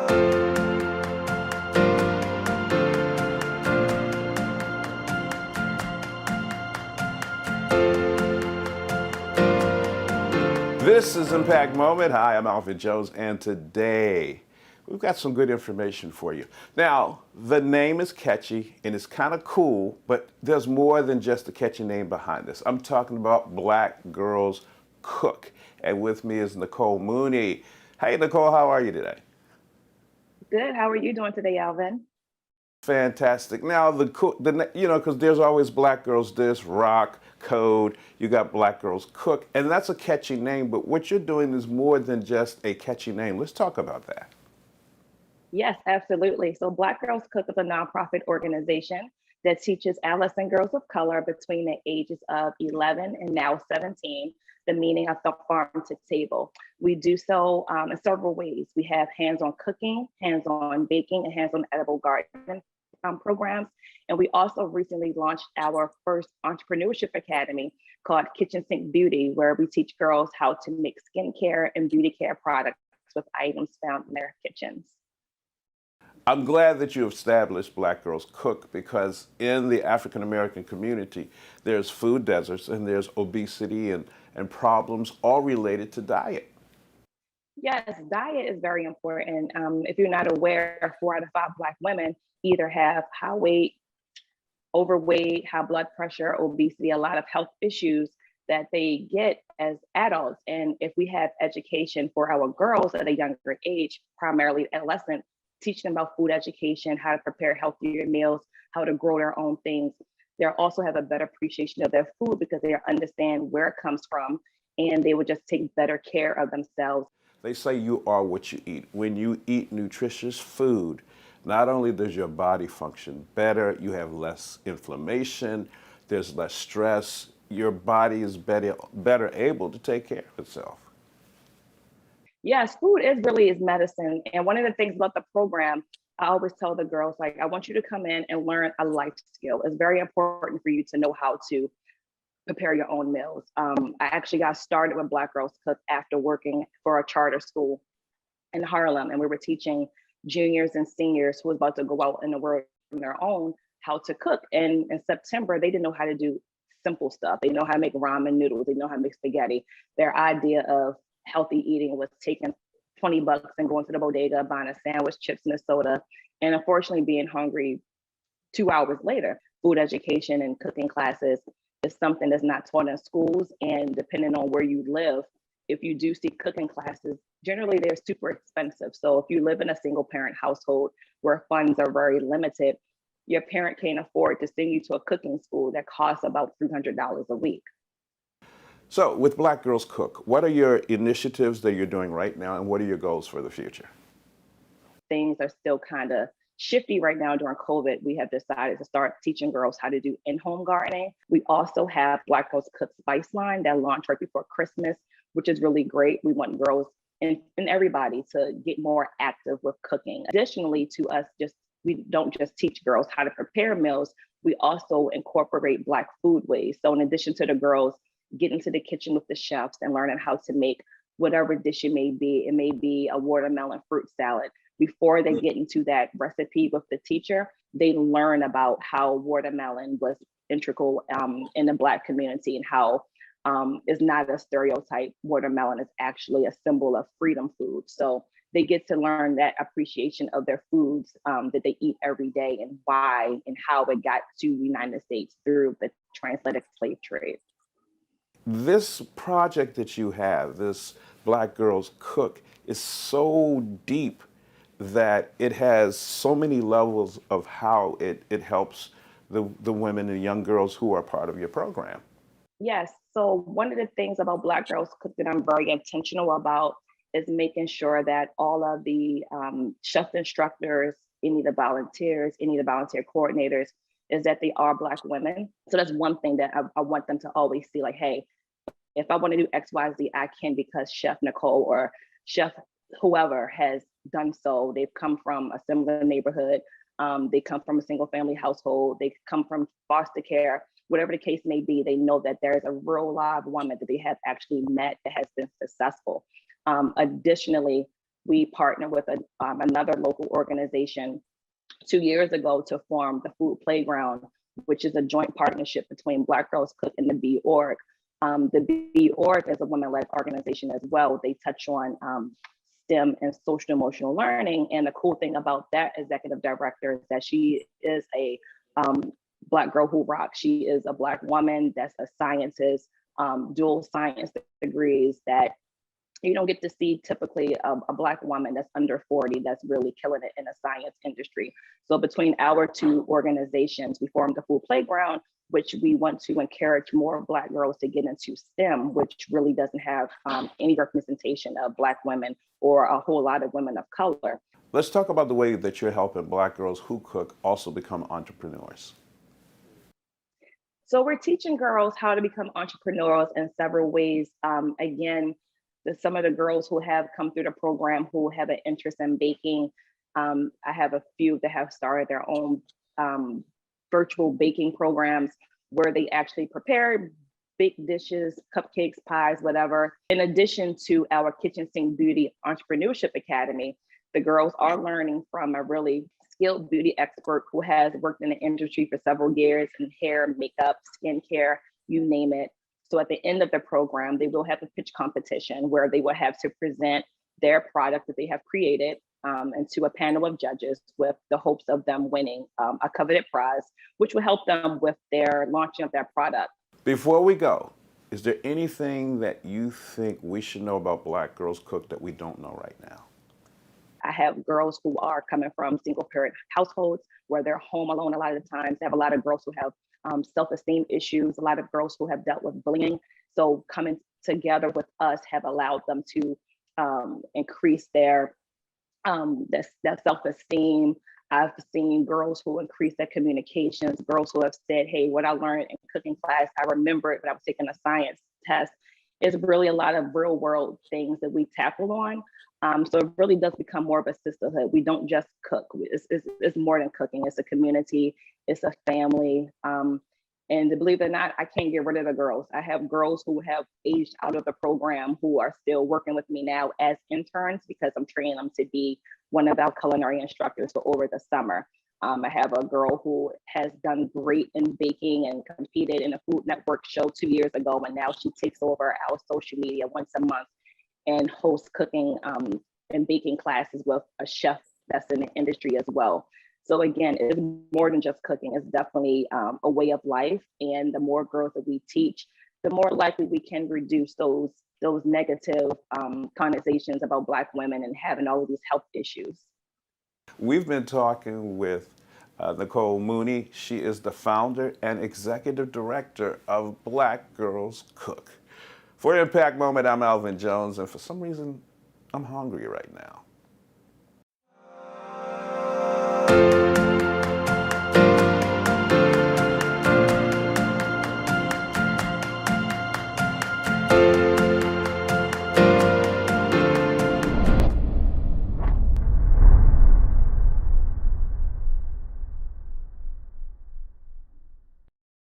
This is Impact Moment. Hi, I'm Alvin Jones, and today we've got some good information for you. Now, the name is catchy and it's kind of cool, but there's more than just a catchy name behind this. I'm talking about Black Girls Cook, and with me is Nicole Mooney. Hey, Nicole, how are you today? Good. How are you doing today, Alvin? Fantastic. Now, because there's always Black Girls This, Rock, Code, you got Black Girls Cook, and that's a catchy name, but what you're doing is more than just a catchy name. Let's talk about that. Yes, absolutely. So Black Girls Cook is a nonprofit organization that teaches adolescent girls of color between the ages of 11 and now 17 the meaning of the farm to table. We do so in several ways. We have hands-on cooking, hands-on baking, and hands-on edible gardening programs. And we also recently launched our first entrepreneurship academy called Kitchen Sink Beauty, where we teach girls how to make skincare and beauty care products with items found in their kitchens. I'm glad that you established Black Girls Cook because in the African American community, there's food deserts and there's obesity and problems all related to diet. Yes, diet is very important. If you're not aware, 4 out of 5 Black women either have high weight, overweight, high blood pressure, obesity, a lot of health issues that they get as adults. And if we have education for our girls at a younger age, primarily adolescent, teach them about food education, how to prepare healthier meals, how to grow their own things. They also have a better appreciation of their food because they understand where it comes from and they would just take better care of themselves. They say you are what you eat. When you eat nutritious food, not only does your body function better, you have less inflammation, there's less stress, your body is better able to take care of itself. Yes, food is really is medicine. And one of the things about the program, I always tell the girls, like, I want you to come in and learn a life skill. It's very important for you to know how to prepare your own meals. I actually got started with Black Girls Cook after working for a charter school in Harlem. And we were teaching juniors and seniors who was about to go out in the world on their own how to cook. And in September, they didn't know how to do simple stuff. They know how to make ramen noodles. They know how to make spaghetti. Their idea of healthy eating was taking $20 and going to the bodega, buying a sandwich, chips, and a soda. And unfortunately, being hungry 2 hours later. Food education and cooking classes is something that's not taught in schools. And depending on where you live, if you do see cooking classes, generally they're super expensive. So if you live in a single parent household where funds are very limited, your parent can't afford to send you to a cooking school that costs about $300 a week. So with Black Girls Cook, what are your initiatives that you're doing right now and what are your goals for the future? Things are still kind of shifty right now during COVID. We have decided to start teaching girls how to do in-home gardening. We also have Black Girls Cook Spice line that launched right before Christmas, which is really great. We want girls and everybody to get more active with cooking. Additionally to us, we don't just teach girls how to prepare meals, we also incorporate Black foodways. So in addition to the girls getting to the kitchen with the chefs and learning how to make whatever dish it may be a watermelon fruit salad. Before they get into that recipe with the teacher, they learn about how watermelon was integral in the Black community and how is not a stereotype. Watermelon is actually a symbol of freedom food. So they get to learn that appreciation of their foods that they eat every day and why and how it got to the United States through the transatlantic slave trade. This project that you have, this Black Girls Cook, is so deep that it has so many levels of how it helps the women and young girls who are part of your program. Yes. So one of the things about Black Girls Cook that I'm very intentional about is making sure that all of the chef instructors, any of the volunteers, any of the volunteer coordinators, is that they are Black women. So that's one thing that I want them to always see, like, hey, if I want to do X, Y, Z, I can because Chef Nicole or Chef whoever has done so. They've come from a similar neighborhood. They come from a single family household. They come from foster care, whatever the case may be. They know that there's a real live woman that they have actually met that has been successful. Additionally, we partnered with another local organization 2 years ago to form the Food Playground, which is a joint partnership between Black Girls Cook and the B Org. The B Org is a women-led organization as well. They touch on STEM and social emotional learning. And the cool thing about that executive director is that she is a Black girl who rocks. She is a Black woman that's a scientist, dual science degrees that you don't get to see typically a Black woman that's under 40 that's really killing it in the science industry. So between our two organizations, we formed the Food Playground, which we want to encourage more Black girls to get into STEM, which really doesn't have any representation of Black women or a whole lot of women of color. Let's talk about the way that you're helping Black girls who cook also become entrepreneurs. So we're teaching girls how to become entrepreneurs in several ways. Again, some of the girls who have come through the program who have an interest in baking, I have a few that have started their own virtual baking programs where they actually prepare baked dishes, cupcakes, pies, whatever. In addition to our Kitchen Sink Beauty Entrepreneurship Academy, the girls are learning from a really skilled beauty expert who has worked in the industry for several years in hair, makeup, skincare, you name it. So at the end of the program, they will have a pitch competition where they will have to present their product that they have created and to a panel of judges with the hopes of them winning a coveted prize, which will help them with their launching of their product. Before we go, is there anything that you think we should know about Black Girls Cook that we don't know right now? I have girls who are coming from single parent households where they're home alone a lot of the times. I have a lot of girls who have self-esteem issues, a lot of girls who have dealt with bullying. So coming together with us have allowed them to increase their self-esteem. I've seen girls who increase their communications, girls who have said, hey, what I learned in cooking class, I remember it when I was taking a science test. It's really a lot of real world things that we tackle on. So it really does become more of a sisterhood. We don't just cook. It's more than cooking. It's a community. It's a family. And believe it or not, I can't get rid of the girls. I have girls who have aged out of the program who are still working with me now as interns because I'm training them to be one of our culinary instructors for over the summer. I have a girl who has done great in baking and competed in a Food Network show 2 years ago, and now she takes over our social media once a month and hosts cooking and baking classes with a chef that's in the industry as well. So again, it's more than just cooking. It's definitely a way of life. And the more girls that we teach, the more likely we can reduce those negative connotations about Black women and having all of these health issues. We've been talking with Nicole Mooney. She is the founder and executive director of Black Girls Cook. For Impact Moment, I'm Alvin Jones, and for some reason, I'm hungry right now.